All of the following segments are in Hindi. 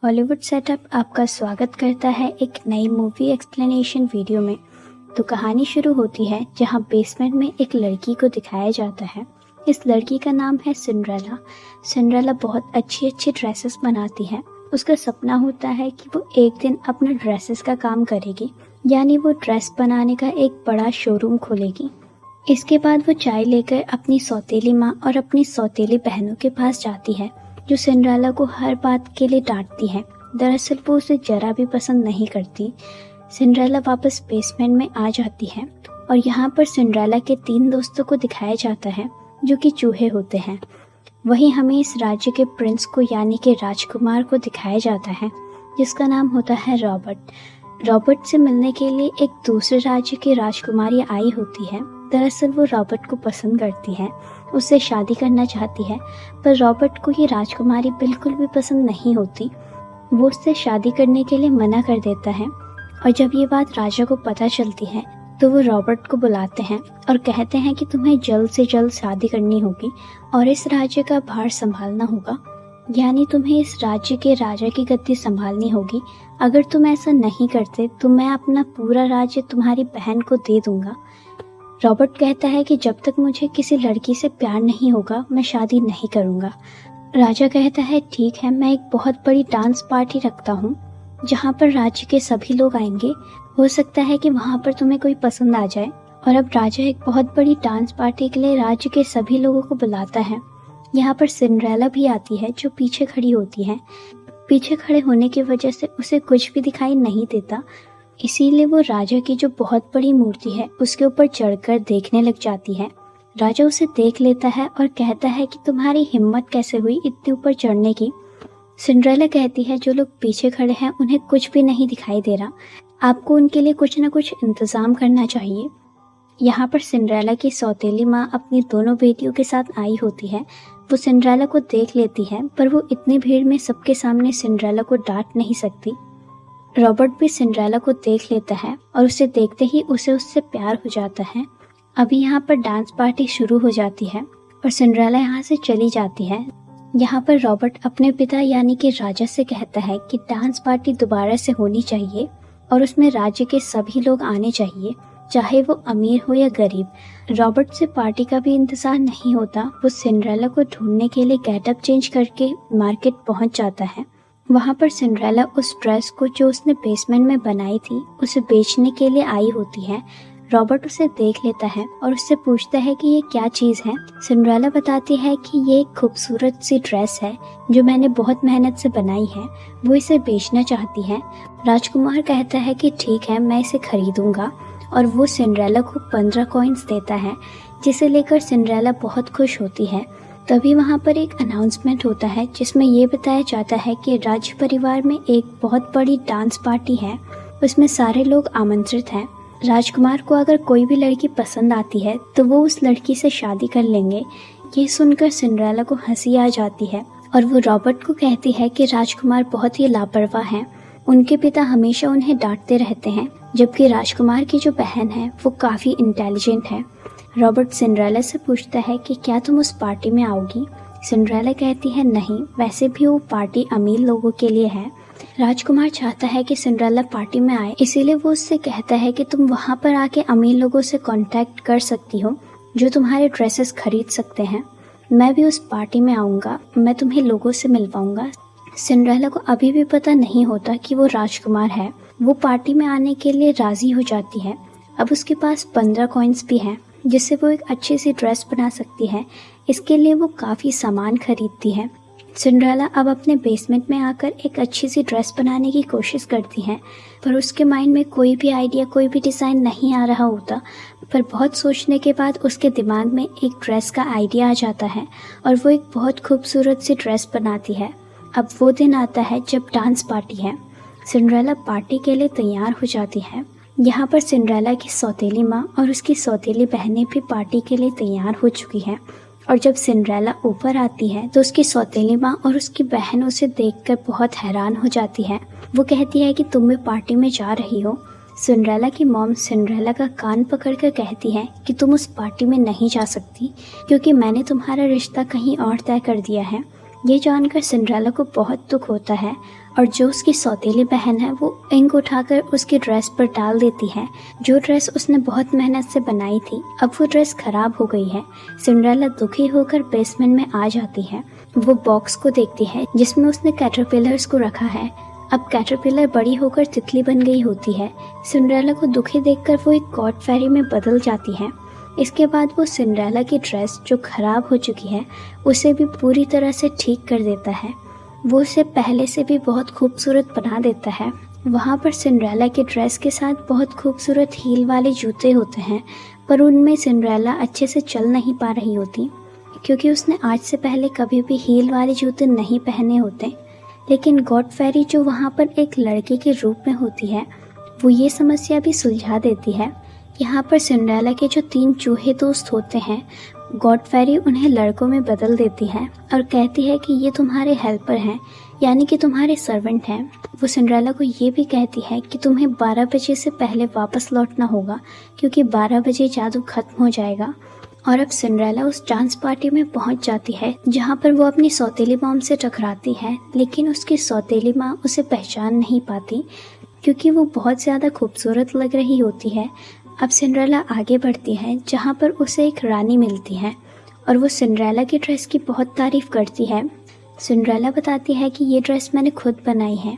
हॉलीवुड सेटअप आपका स्वागत करता है एक नई मूवी एक्सप्लेनेशन वीडियो में। तो कहानी शुरू होती है जहां बेसमेंट में एक लड़की को दिखाया जाता है। इस लड़की का नाम है सिंड्रेला। सिंड्रेला बहुत अच्छी अच्छी ड्रेसेस बनाती है। उसका सपना होता है कि वो एक दिन अपना ड्रेसेस का काम करेगी, यानी वो ड्रेस बनाने का एक बड़ा शोरूम खोलेगी। इसके बाद वो चाय लेकर अपनी सौतेली माँ और अपनी सौतेली बहनों के पास जाती है, जो सिंड्रेला को हर बात के लिए डांटती है। दरअसल वो उसे जरा भी पसंद नहीं करती। सिंड्रेला वापस बेसमेंट में आ जाती है और यहाँ पर सिंड्रेला के 3 दोस्तों को दिखाया जाता है जो कि चूहे होते हैं। वहीं हमें इस राज्य के प्रिंस को यानी कि राजकुमार को दिखाया जाता है, जिसका नाम होता है रॉबर्ट। रॉबर्ट से मिलने के लिए एक दूसरे राज्य की राजकुमारी आई होती है। दरअसल वो रॉबर्ट को पसंद करती है, उससे शादी करना चाहती है, पर रॉबर्ट को ये राजकुमारी बिल्कुल भी पसंद नहीं होती। वो उससे शादी करने के लिए मना कर देता है और जब ये बात राजा को पता चलती है तो वो रॉबर्ट को बुलाते हैं और कहते हैं कि तुम्हें जल्द से जल्द शादी करनी होगी और इस राज्य का भार संभालना होगा, यानी तुम्हें इस राज्य के राजा की गद्दी संभालनी होगी। अगर तुम ऐसा नहीं करते तो मैं अपना पूरा राज्य तुम्हारी बहन को दे दूंगा। रॉबर्ट कहता है कि जब तक मुझे किसी लड़की से प्यार नहीं होगा मैं शादी नहीं करूंगा। राजा कहता है ठीक है, मैं एक बहुत बड़ी डांस पार्टी रखता हूँ जहाँ पर राज्य के सभी लोग आएंगे। हो सकता है कि वहाँ पर तुम्हें कोई पसंद आ जाए। और अब राजा एक बहुत बड़ी डांस पार्टी के लिए राज्य के सभी लोगों को बुलाता है। यहाँ पर सिंड्रेला भी आती है जो पीछे खड़ी होती है। पीछे खड़े होने की वजह से उसे कुछ भी दिखाई नहीं देता, इसीलिए वो राजा की जो बहुत बड़ी मूर्ति है उसके ऊपर चढ़कर देखने लग जाती है। राजा उसे देख लेता है और कहता है कि तुम्हारी हिम्मत कैसे हुई इतने ऊपर चढ़ने की। सिंड्रेला कहती है जो लोग पीछे खड़े हैं उन्हें कुछ भी नहीं दिखाई दे रहा, आपको उनके लिए कुछ न कुछ इंतजाम करना चाहिए। यहाँ पर सिंड्रेला की सौतेली माँ अपनी दोनों बेटियों के साथ आई होती है। वो सिंड्रेला को देख लेती है, पर वो इतनी भीड़ में सबके सामने सिंड्रेला को डांट नहीं सकती। रॉबर्ट भी सिंड्रेला को देख लेता है और उसे देखते ही उसे उससे प्यार हो जाता है। अभी यहाँ पर डांस पार्टी शुरू हो जाती है और सिंड्रेला यहाँ से चली जाती है। यहाँ पर रॉबर्ट अपने पिता यानी कि राजा से कहता है कि डांस पार्टी दोबारा से होनी चाहिए और उसमें राज्य के सभी लोग आने चाहिए, चाहे वो अमीर हो या गरीब। रॉबर्ट से पार्टी का भी इंतजार नहीं होता। वो सिंड्रेला को ढूंढने के लिए गेटअप चेंज करके मार्केट पहुँच जाता है। वहाँ पर सिंड्रेला उस ड्रेस को जो उसने बेसमेंट में बनाई थी उसे बेचने के लिए आई होती है। रॉबर्ट उसे देख लेता है और उससे पूछता है कि ये क्या चीज़ है। सिंड्रेला बताती है कि ये एक खूबसूरत सी ड्रेस है जो मैंने बहुत मेहनत से बनाई है, वो इसे बेचना चाहती है। राजकुमार कहता है कि ठीक है, मैं इसे खरीदूंगा और वो सिंड्रेला को 15 कॉइन्स देता है, जिसे लेकर सिंड्रेला बहुत खुश होती है। तभी वहाँ पर एक अनाउंसमेंट होता है जिसमें ये बताया जाता है कि राज परिवार में एक बहुत बड़ी डांस पार्टी है, उसमें सारे लोग आमंत्रित हैं। राजकुमार को अगर कोई भी लड़की पसंद आती है तो वो उस लड़की से शादी कर लेंगे। ये सुनकर सिंड्रेला को हंसी आ जाती है और वो रॉबर्ट को कहती है कि राजकुमार बहुत ही लापरवाह हैं, उनके पिता हमेशा उन्हें डांटते रहते हैं, जबकि राजकुमार की जो बहन है वो काफ़ी इंटेलिजेंट है। रॉबर्ट सिंड्रेला से पूछता है कि क्या तुम उस पार्टी में आओगी। सिंड्रेला कहती है नहीं, वैसे भी वो पार्टी अमीर लोगों के लिए है। राजकुमार चाहता है कि सिंड्रेला पार्टी में आए, इसीलिए वो उससे कहता है कि तुम वहाँ पर आके अमीर लोगों से कांटेक्ट कर सकती हो जो तुम्हारे ड्रेसेस खरीद सकते हैं। मैं भी उस पार्टी में आऊँगा, मैं तुम्हें लोगों से मिलवाऊँगा। सिंड्रेला को अभी भी पता नहीं होता कि वो राजकुमार है। वो पार्टी में आने के लिए राज़ी हो जाती है। अब उसके पास 15 कॉइन्स भी हैं जिससे वो एक अच्छी सी ड्रेस बना सकती है। इसके लिए वो काफ़ी सामान खरीदती है। सिंड्रेला अब अपने बेसमेंट में आकर एक अच्छी सी ड्रेस बनाने की कोशिश करती है, पर उसके माइंड में कोई भी आइडिया, कोई भी डिज़ाइन नहीं आ रहा होता। पर बहुत सोचने के बाद उसके दिमाग में एक ड्रेस का आइडिया आ जाता है और वो एक बहुत खूबसूरत सी ड्रेस बनाती है। अब वो दिन आता है जब डांस पार्टी है। सिंड्रेला पार्टी के लिए तैयार हो जाती है। यहाँ पर सिंड्रेला की सौतेली माँ और उसकी सौतेली बहनें भी पार्टी के लिए तैयार हो चुकी हैं और जब सिंड्रेला ऊपर आती है तो उसकी सौतेली माँ और उसकी बहन उसे देखकर बहुत हैरान हो जाती है। वो कहती है कि तुम भी पार्टी में जा रही हो। सिंड्रेला की मॉम सिंड्रेला का कान पकड़कर कहती है कि तुम उस पार्टी में नहीं जा सकती क्योंकि मैंने तुम्हारा रिश्ता कहीं और तय कर दिया है। ये जानकर सिंड्रेला को बहुत दुख होता है और जो उसकी सौतेली बहन है वो इंक उठाकर उसकी ड्रेस पर डाल देती है। जो ड्रेस उसने बहुत मेहनत से बनाई थी, अब वो ड्रेस खराब हो गई है। सिंड्रेला दुखी होकर बेसमेंट में आ जाती है। वो बॉक्स को देखती है जिसमें उसने कैटरपिलर्स को रखा है। अब कैटरपिलर बड़ी होकर तितली बन गई होती है। सिंड्रेला को दुखी देखकर वो एक गॉड फेरी में बदल जाती है। इसके बाद वो सिंड्रेला की ड्रेस जो खराब हो चुकी है उसे भी पूरी तरह से ठीक कर देता है। वो उसे पहले से भी बहुत खूबसूरत बना देता है। वहाँ पर सिंड्रेला की ड्रेस के साथ बहुत खूबसूरत हील वाले जूते होते हैं, पर उनमें सिंड्रेला अच्छे से चल नहीं पा रही होती क्योंकि उसने आज से पहले कभी भी हील वाले जूते नहीं पहने होते। लेकिन गॉड फेरी जो वहाँ पर एक लड़के के रूप में होती है वो ये समस्या भी सुलझा देती है। यहाँ पर सिंड्रेला के जो 3 चूहे दोस्त होते हैं, गॉड फेरी उन्हें लड़कों में बदल देती है और कहती है कि ये तुम्हारे हेल्पर हैं, यानी कि तुम्हारे सर्वेंट हैं। वो सिंड्रेला को ये भी कहती है कि तुम्हें 12 बजे से पहले वापस लौटना होगा क्योंकि 12 बजे जादू खत्म हो जाएगा। और अब सिंड्रेला उस डांस पार्टी में पहुंच जाती है जहां पर वो अपनी सौतेली मॉम से टकराती है, लेकिन उसकी सौतेली माँ उसे पहचान नहीं पाती क्योंकि वो बहुत ज़्यादा खूबसूरत लग रही होती है। अब सिंड्रेला आगे बढ़ती है जहाँ पर उसे एक रानी मिलती है और वो सिंड्रेला की ड्रेस की बहुत तारीफ़ करती है। सिंड्रेला बताती है कि ये ड्रेस मैंने खुद बनाई है।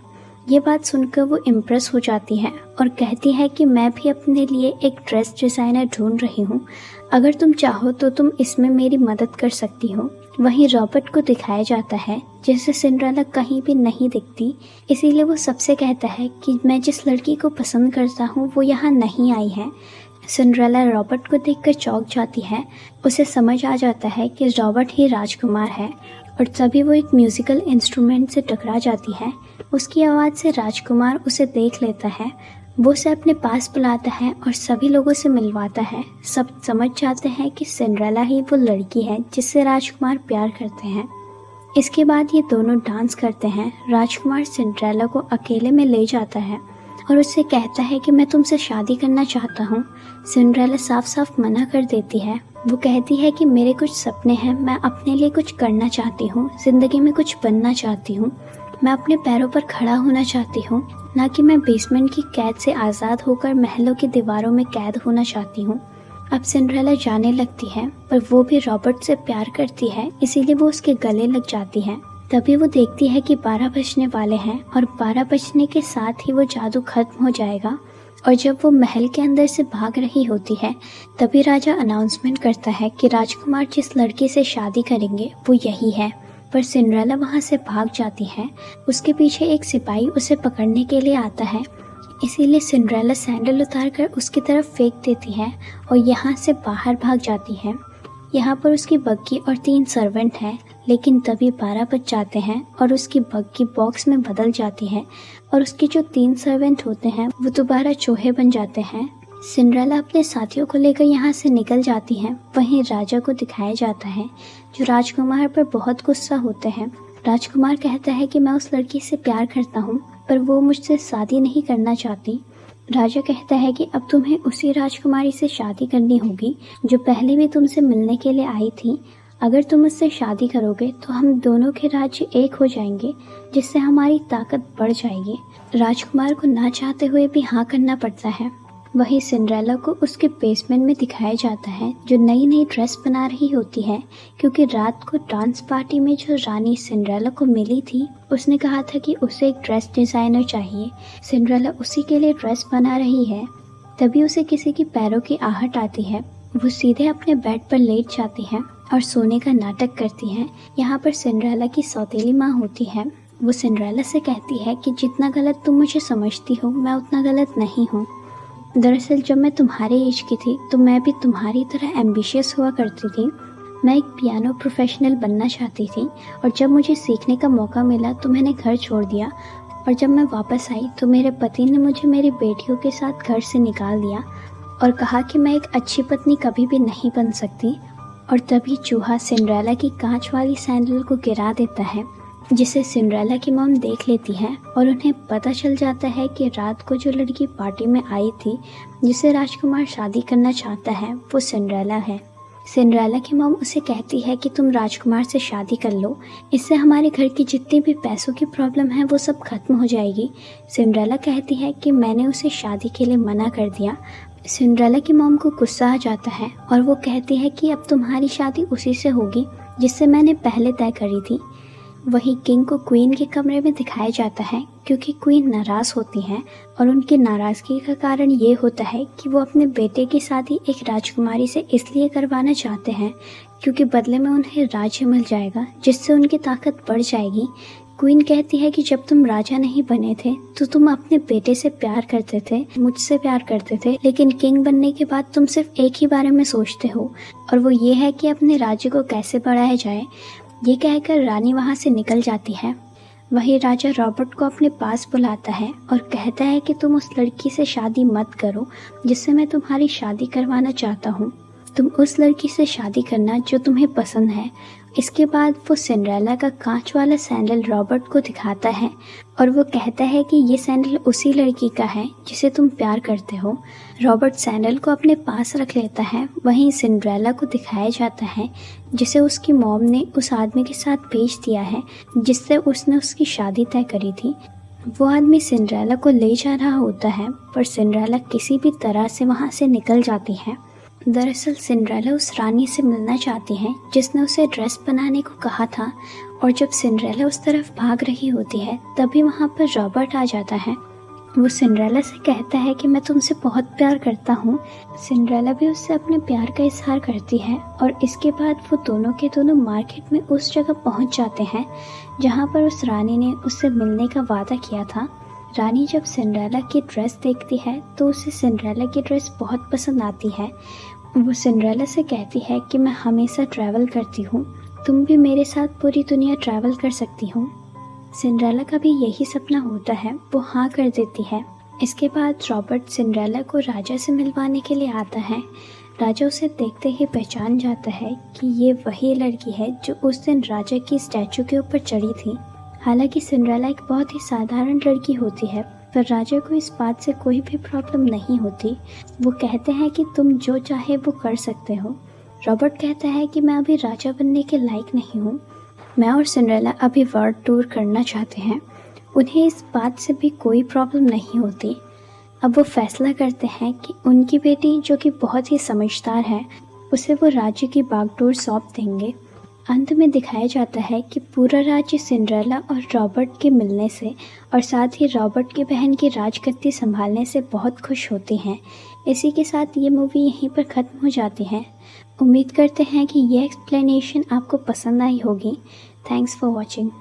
ये बात सुनकर वो इम्प्रेस हो जाती है और कहती है कि मैं भी अपने लिए एक ड्रेस डिज़ाइनर ढूंढ रही हूँ, अगर तुम चाहो तो तुम इसमें मेरी मदद कर सकती हो। वहीं रॉबर्ट को दिखाया जाता है जिसे सिंड्रेला कहीं भी नहीं दिखती, इसीलिए वो सबसे कहता है कि मैं जिस लड़की को पसंद करता हूँ वो यहाँ नहीं आई है। सिंड्रेला रॉबर्ट को देखकर चौंक जाती है। उसे समझ आ जाता है कि रॉबर्ट ही राजकुमार है और तभी वो एक म्यूज़िकल इंस्ट्रूमेंट से टकरा जाती है। उसकी आवाज़ से राजकुमार उसे देख लेता है। वो उसे अपने पास बुलाता है और सभी लोगों से मिलवाता है। सब समझ जाते हैं कि सिंड्रेला ही वो लड़की है जिससे राजकुमार प्यार करते हैं। इसके बाद ये दोनों डांस करते हैं। राजकुमार सिंड्रेला को अकेले में ले जाता है और उससे कहता है कि मैं तुमसे शादी करना चाहता हूँ। सिंड्रेला साफ साफ मना कर देती है। वो कहती है कि मेरे कुछ सपने हैं, मैं अपने लिए कुछ करना चाहती हूँ, ज़िंदगी में कुछ बनना चाहती हूँ, मैं अपने पैरों पर खड़ा होना चाहती हूँ, ना कि मैं बेसमेंट की कैद से आज़ाद होकर महलों की दीवारों में कैद होना चाहती हूँ। अब सिंड्रेला जाने लगती है, पर वो भी रॉबर्ट से प्यार करती है, इसीलिए वो उसके गले लग जाती है। तभी वो देखती है कि 12 बजने वाले हैं और 12 बजने के साथ ही वो जादू खत्म हो जाएगा। और जब वो महल के अंदर से भाग रही होती है तभी राजा अनाउंसमेंट करता है कि राजकुमार जिस लड़की से शादी करेंगे वो यही है। पर सिंड्रेला वहाँ से भाग जाती है। उसके पीछे एक सिपाही उसे पकड़ने के लिए आता है, इसीलिए सिंड्रेला सैंडल उतारकर उसकी तरफ फेंक देती है और यहाँ से बाहर भाग जाती है। यहाँ पर उसकी बग्गी और 3 सर्वेंट हैं, लेकिन तभी 12 बज जाते हैं और उसकी बग्गी बॉक्स में बदल जाती है और उसके जो 3 सर्वेंट होते हैं वो दोबारा चूहे बन जाते हैं। सिंड्रेला अपने साथियों को लेकर यहाँ से निकल जाती है। वहीं राजा को दिखाया जाता है जो राजकुमार पर बहुत गुस्सा होते हैं। राजकुमार कहता है कि मैं उस लड़की से प्यार करता हूँ, पर वो मुझसे शादी नहीं करना चाहती। राजा कहता है कि अब तुम्हें उसी राजकुमारी से शादी करनी होगी जो पहले भी तुमसे मिलने के लिए आई थी। अगर तुम उससे शादी करोगे तो हम दोनों के राज्य एक हो जाएंगे, जिससे हमारी ताकत बढ़ जाएगी। राजकुमार को ना चाहते हुए भी हाँ करना पड़ता है। वहीं सिंड्रेला को उसके बेसमेंट में दिखाया जाता है जो नई नई ड्रेस बना रही होती है, क्योंकि रात को डांस पार्टी में जो रानी सिंड्रेला को मिली थी उसने कहा था कि उसे एक ड्रेस डिज़ाइनर चाहिए। सिंड्रेला उसी के लिए ड्रेस बना रही है। तभी उसे किसी की पैरों की आहट आती है। वो सीधे अपने बेड पर लेट जाती है और सोने का नाटक करती है। यहाँ पर सिंड्रेला की सौतेली माँ होती है। वो सिंड्रेला से कहती है कि जितना गलत तुम मुझे समझती हो मैं उतना गलत नहीं हूँ। दरअसल जब मैं तुम्हारे एज की थी तो मैं भी तुम्हारी तरह एम्बिशियस हुआ करती थी। मैं एक पियानो प्रोफेशनल बनना चाहती थी और जब मुझे सीखने का मौका मिला तो मैंने घर छोड़ दिया, और जब मैं वापस आई तो मेरे पति ने मुझे मेरी बेटियों के साथ घर से निकाल दिया और कहा कि मैं एक अच्छी पत्नी कभी भी नहीं बन सकती। और तभी चूहा सिंड्रेला की कांच वाली सैंडल को गिरा देता है, जिसे सिंड्रेला की मॉम देख लेती है और उन्हें पता चल जाता है कि रात को जो लड़की पार्टी में आई थी जिसे राजकुमार शादी करना चाहता है वो सिंड्रेला है। सिंड्रेला की मॉम उसे कहती है कि तुम राजकुमार से शादी कर लो, इससे हमारे घर की जितनी भी पैसों की प्रॉब्लम है वो सब खत्म हो जाएगी। सिंड्रेला कहती है कि मैंने उसे शादी के लिए मना कर दिया। सिंड्रेला की मॉम को गुस्सा आ जाता है और वो कहती है कि अब तुम्हारी शादी उसी से होगी जिससे मैंने पहले तय करी थी। वहीं किंग को क्वीन के कमरे में दिखाया जाता है क्योंकि क्वीन नाराज़ होती हैं और उनकी नाराज़गी का कारण ये होता है कि वो अपने बेटे की शादी एक राजकुमारी से इसलिए करवाना चाहते हैं क्योंकि बदले में उन्हें राज्य मिल जाएगा जिससे उनकी ताकत बढ़ जाएगी। क्वीन कहती है कि जब तुम राजा नहीं बने थे तो तुम अपने बेटे से प्यार करते थे, मुझसे प्यार करते थे, लेकिन किंग बनने के बाद तुम सिर्फ एक ही बारे में सोचते हो और वो ये है कि अपने राज्य को कैसे बढ़ाया जाए। ये कहकर रानी वहाँ से निकल जाती है। वहीं राजा रॉबर्ट को अपने पास बुलाता है और कहता है कि तुम उस लड़की से शादी मत करो जिससे मैं तुम्हारी शादी करवाना चाहता हूँ। तुम उस लड़की से शादी करना जो तुम्हें पसंद है। इसके बाद वो सिंड्रेला का कांच वाला सैंडल रॉबर्ट को दिखाता है और वो कहता है कि ये सैंडल उसी लड़की का है जिसे तुम प्यार करते हो। रॉबर्ट सैंडल को अपने पास रख लेता है। वहीं सिंड्रेला को दिखाया जाता है जिसे उसकी मॉम ने उस आदमी के साथ भेज दिया है जिससे उसने उसकी शादी तय करी थी। वो आदमी सिंड्रेला को ले जा रहा होता है पर सिंड्रेला किसी भी तरह से वहाँ से निकल जाती है। दरअसल सिंड्रेला उस रानी से मिलना चाहती है जिसने उसे ड्रेस बनाने को कहा था और जब सिंड्रेला उस तरफ भाग रही होती है तभी वहाँ पर रॉबर्ट आ जाता है। वो सिंड्रेला से कहता है कि मैं तुमसे बहुत प्यार करता हूँ। सिंड्रेला भी उससे अपने प्यार का इजहार करती है और इसके बाद वो दोनों के दोनों मार्केट में उस जगह पहुँच जाते हैं जहाँ पर उस रानी ने उससे मिलने का वादा किया था। रानी जब सिंड्रेला की ड्रेस देखती है तो उसे सिंड्रेला की ड्रेस बहुत पसंद आती है। वो सिंड्रेला से कहती है कि मैं हमेशा ट्रैवल करती हूँ, तुम भी मेरे साथ पूरी दुनिया ट्रैवल कर सकती हो। सिंड्रेला का भी यही सपना होता है। वो हाँ कर देती है। इसके बाद रॉबर्ट सिंड्रेला को राजा से मिलवाने के लिए आता है। राजा उसे देखते ही पहचान जाता है कि ये वही लड़की है जो उस दिन राजा की स्टैचू के ऊपर चढ़ी थी। हालांकि सिंड्रेला एक बहुत ही साधारण लड़की होती है पर राजा को इस बात से कोई भी प्रॉब्लम नहीं होती। वो कहते हैं कि तुम जो चाहे वो कर सकते हो। रॉबर्ट कहता है कि मैं अभी राजा बनने के लायक नहीं हूँ। मैं और सिंड्रेला अभी वर्ल्ड टूर करना चाहते हैं। उन्हें इस बात से भी कोई प्रॉब्लम नहीं होती। अब वो फैसला करते हैं कि उनकी बेटी जो कि बहुत ही समझदार है उसे वो राज्य की बागडोर सौंप देंगे। अंत में दिखाया जाता है कि पूरा राज्य सिंड्रेला और रॉबर्ट के मिलने से और साथ ही रॉबर्ट की बहन की राजगद्दी संभालने से बहुत खुश होते हैं। इसी के साथ ये मूवी यहीं पर ख़त्म हो जाती है। उम्मीद करते हैं कि ये एक्सप्लेनेशन आपको पसंद आई होगी। Thanks for watching.